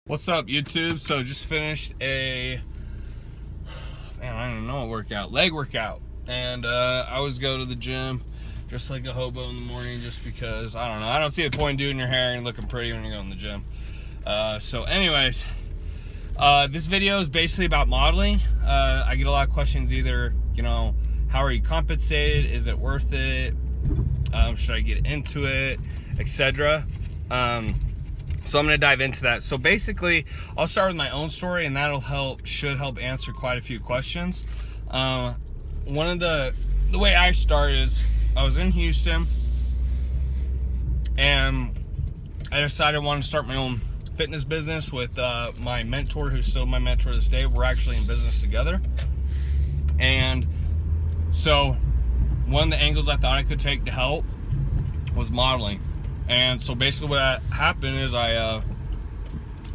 What's up, YouTube? So just finished a, man, I don't know, leg workout. And I always go to the gym just like a hobo in the morning just because, I don't know, I don't see the point in doing your hair and looking pretty when you go in the gym. So anyways, this video is basically about modeling. I get a lot of questions either, you know, how are you compensated? Is it worth it? Should I get into it? Etc. So I'm going to dive into that. So basically, I'll start with my own story, and that'll should help answer quite a few questions. One of the way I started is I was in Houston, and I decided I wanted to start my own fitness business with my mentor, who's still my mentor to this day. We're actually in business together. And so one of the angles I thought I could take to help was modeling. And so basically what happened is I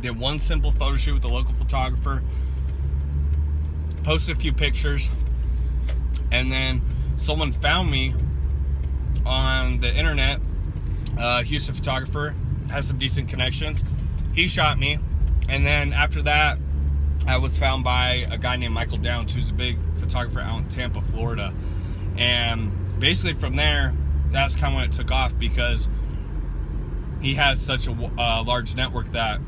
did one simple photo shoot with a local photographer, posted a few pictures, and then someone found me on the internet. Houston photographer, has some decent connections. He shot me, and then after that I was found by a guy named Michael Downs, who's a big photographer out in Tampa, Florida. And basically from there, that's kind of when it took off, because he has such a large network that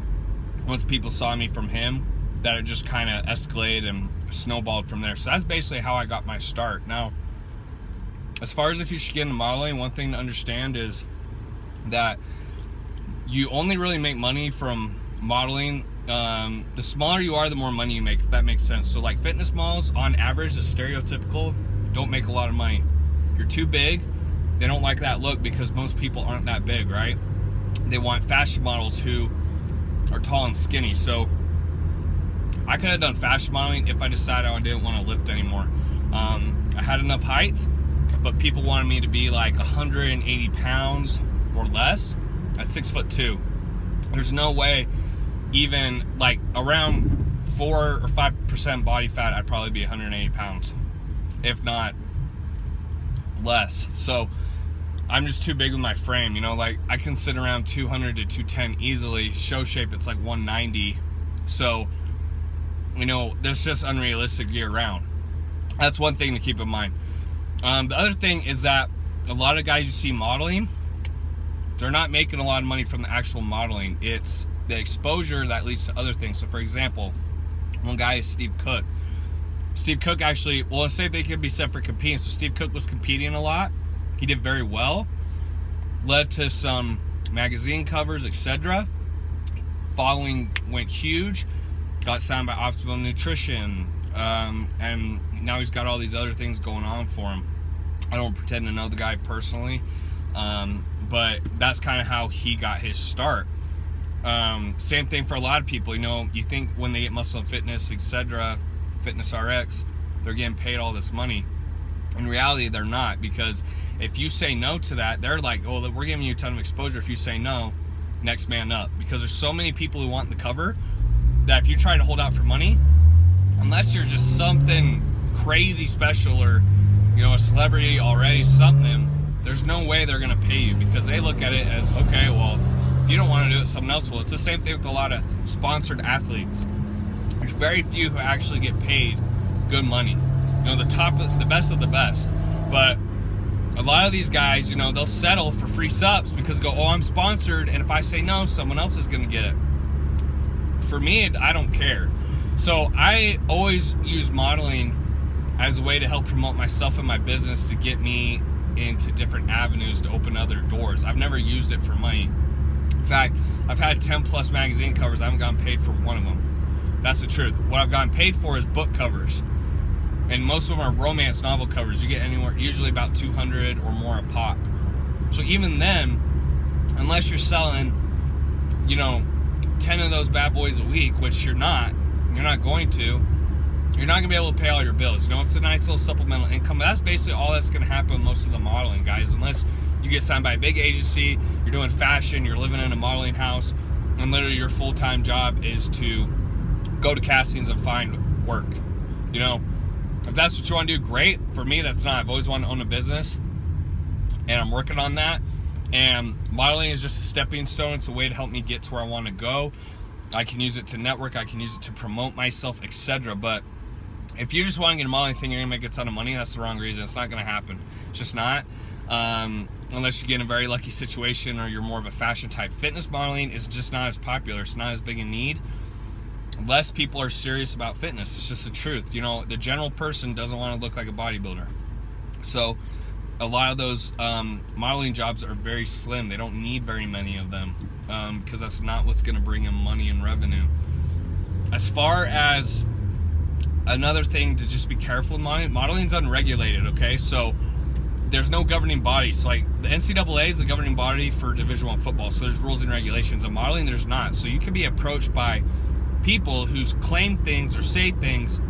once people saw me from him, that it just kind of escalated and snowballed from there. So that's basically how I got my start. Now, as far as if you should get into modeling, one thing to understand is that you only really make money from modeling. The smaller you are, the more money you make, if that makes sense. So like fitness models, on average, the stereotypical, don't make a lot of money. You're too big, they don't like that look because most people aren't that big, right? They want fashion models who are tall and skinny. So I could have done fashion modeling if I decided I didn't want to lift anymore. I had enough height, but people wanted me to be like 180 pounds or less at 6'2". There's no way, even like around 4 or 5% body fat, I'd probably be 180 pounds, if not less. So I'm just too big with my frame, you know, like I can sit around 200 to 210 easily. Show shape, it's like 190. So, you know, that's just unrealistic year round. That's one thing to keep in mind. The other thing is that a lot of guys you see modeling, they're not making a lot of money from the actual modeling. It's the exposure that leads to other things. So for example, one guy is Steve Cook. Steve Cook actually, well, let's say they could be set for competing. So Steve Cook was competing a lot. He did very well, led to some magazine covers, etc. Following went huge, got signed by Optimum Nutrition, and now he's got all these other things going on for him. I don't pretend to know the guy personally, but that's kind of how he got his start. Same thing for a lot of people. You know, you think when they get Muscle and Fitness, etc., Fitness RX, they're getting paid all this money. In reality, they're not, because if you say no to that, they're like, oh, we're giving you a ton of exposure. If you say no, next man up. Because there's so many people who want the cover that if you try to hold out for money, unless you're just something crazy special or, you know, a celebrity already, something, there's no way they're going to pay you, because they look at it as, okay, well, if you don't want to do it, someone else will. It's the same thing with a lot of sponsored athletes. There's very few who actually get paid good money. You know, the best of the best. But a lot of these guys, you know, they'll settle for free subs because they go, oh, I'm sponsored, and if I say no, someone else is going to get it. For me, I don't care. So I always use modeling as a way to help promote myself and my business, to get me into different avenues, to open other doors. I've never used it for money. In fact, I've had 10 plus magazine covers. I haven't gotten paid for one of them. That's the truth. What I've gotten paid for is book covers. And most of them are romance novel covers. You get anywhere, usually about 200 or more a pop. So even then, unless you're selling, you know, 10 of those bad boys a week, which you're not going to, you're not gonna be able to pay all your bills. You know, it's a nice little supplemental income. But that's basically all that's gonna happen with most of the modeling guys, unless you get signed by a big agency, you're doing fashion, you're living in a modeling house, and literally your full-time job is to go to castings and find work. You know, if that's what you want to do, great. For me, that's not. I've always wanted to own a business, and I'm working on that. And modeling is just a stepping stone. It's a way to help me get to where I want to go. I can use it to network, I can use it to promote myself, etc. But if you just want to get a modeling thing, you're gonna make a ton of money, that's the wrong reason. It's not gonna happen. It's just not. Unless you get in a very lucky situation or you're more of a fashion type. Fitness modeling is just not as popular. It's not as big a need. Less people are serious about fitness. It's just the truth. You know, the general person doesn't want to look like a bodybuilder. So a lot of those modeling jobs are very slim. They don't need very many of them because that's not what's going to bring in money and revenue. As far as another thing to just be careful with modeling's unregulated, okay? So there's no governing body. So like the NCAA is the governing body for Division I football. So there's rules and regulations. In modeling, there's not. So you can be approached by people who claim things or say things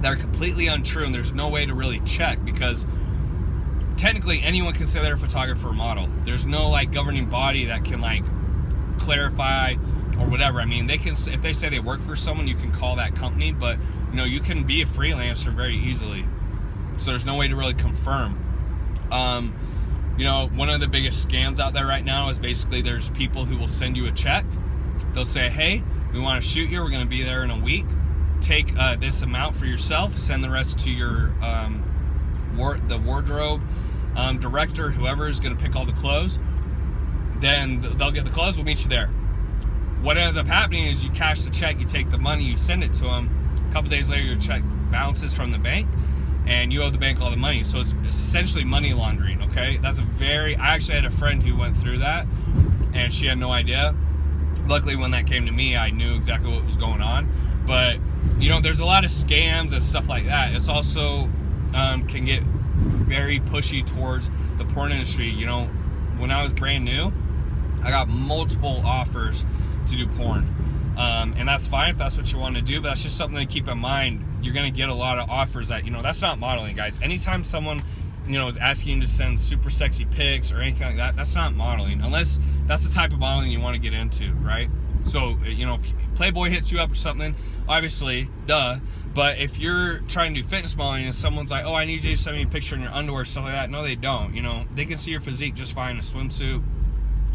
that are completely untrue, and there's no way to really check, because technically anyone can say they're a photographer or model. There's no like governing body that can like clarify or whatever. I mean, they can, if they say they work for someone, you can call that company, but you know, you can be a freelancer very easily. So there's no way to really confirm. You know, one of the biggest scams out there right now is basically there's people who will send you a check. They'll say, hey, we want to shoot you, we're going to be there in a week, take this amount for yourself, send the rest to your the wardrobe director, whoever is going to pick all the clothes. Then they'll get the clothes, we'll meet you there. What ends up happening is you cash the check, you take the money, you send it to them. A couple days later, your check bounces from the bank, and you owe the bank all the money. So it's essentially money laundering, okay? That's a very, I actually had a friend who went through that, and she had no idea. Luckily, when that came to me, I knew exactly what was going on. But, you know, there's a lot of scams and stuff like that. It's also can get very pushy towards the porn industry. You know, when I was brand new, I got multiple offers to do porn. And that's fine if that's what you want to do, but that's just something to keep in mind. You're going to get a lot of offers that, you know, that's not modeling, guys. Anytime someone, you know, is asking you to send super sexy pics or anything like that, that's not modeling, unless that's the type of modeling you want to get into, right? So, you know, if Playboy hits you up or something, obviously, duh. But if you're trying to do fitness modeling and someone's like, oh, I need you to send me a picture in your underwear, stuff like that, no, they don't. You know, they can see your physique just fine in a swimsuit,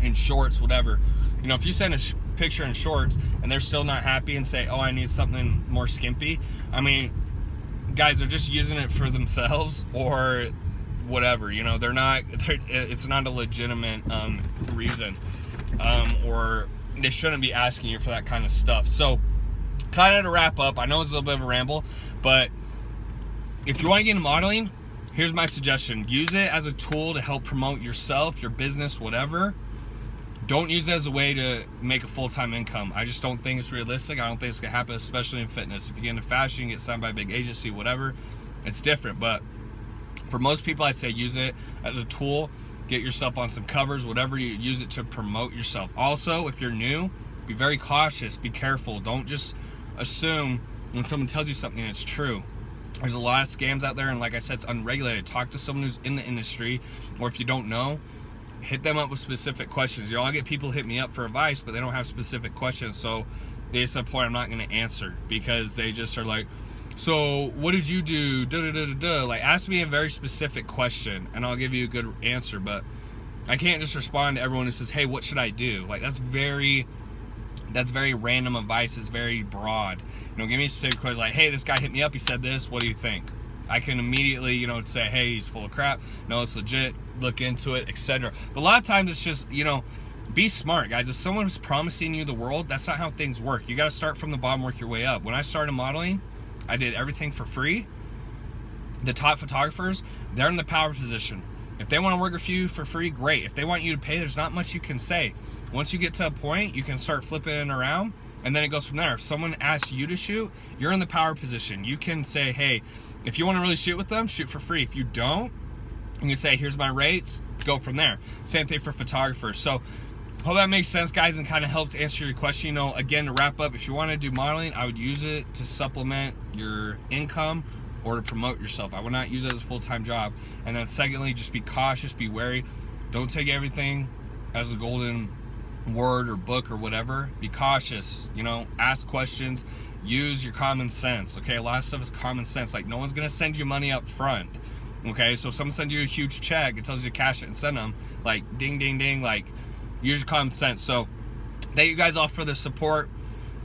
in shorts, whatever. You know, if you send a picture in shorts and they're still not happy and say, oh, I need something more skimpy, I mean, guys, they're just using it for themselves or whatever. You know, it's not a legitimate reason, or they shouldn't be asking you for that kind of stuff. So kind of to wrap up, I know it's a little bit of a ramble, but if you want to get into modeling, here's my suggestion. Use it as a tool to help promote yourself, your business, whatever. Don't use it as a way to make a full-time income. I just don't think it's realistic. I don't think it's gonna happen, especially in fitness. If you get into fashion, you get signed by a big agency, whatever, it's different. But for most people, I'd say use it as a tool. Get yourself on some covers, whatever, you use it to promote yourself. Also, if you're new, be very cautious, be careful. Don't just assume when someone tells you something it's true. There's a lot of scams out there, and like I said, it's unregulated. Talk to someone who's in the industry, or if you don't know, hit them up with specific questions. You know, I get people hit me up for advice, but they don't have specific questions, so it's a point I'm not going to answer, because they just are like, so what did you do? Like, ask me a very specific question and I'll give you a good answer. But I can't just respond to everyone who says, hey, what should I do? Like, that's very random advice. It's very broad. You know, give me a specific question like, hey, this guy hit me up, he said this, what do you think? I can immediately, you know, say, hey, he's full of crap, no, it's legit, look into it, etc. But a lot of times it's just, you know, be smart, guys. If someone's promising you the world, that's not how things work. You got to start from the bottom, work your way up. When I started modeling, I did everything for free. The top photographers, they're in the power position. If they want to work with you for free, great. If they want you to pay, there's not much you can say. Once you get to a point, you can start flipping it around, and then it goes from there. If someone asks you to shoot, you're in the power position. You can say, hey, if you want to really shoot with them, shoot for free. If you don't, you can say, here's my rates, go from there. Same thing for photographers. So hope that makes sense, guys, and kind of helps answer your question. You know, again, to wrap up, if you want to do modeling, I would use it to supplement your income or to promote yourself. I would not use it as a full-time job. And then secondly, just be cautious, be wary. Don't take everything as a golden word or book or whatever. Be cautious, you know, ask questions, use your common sense, okay? A lot of stuff is common sense. Like, no one's gonna send you money up front, okay? So if someone sends you a huge check, it tells you to cash it and send them, like, ding, ding, ding, like, use your common sense. So thank you guys all for the support.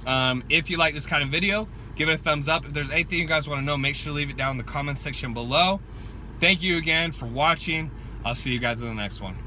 If you like this kind of video, give it a thumbs up. If there's anything you guys want to know, make sure to leave it down in the comment section below. Thank you again for watching. I'll see you guys in the next one.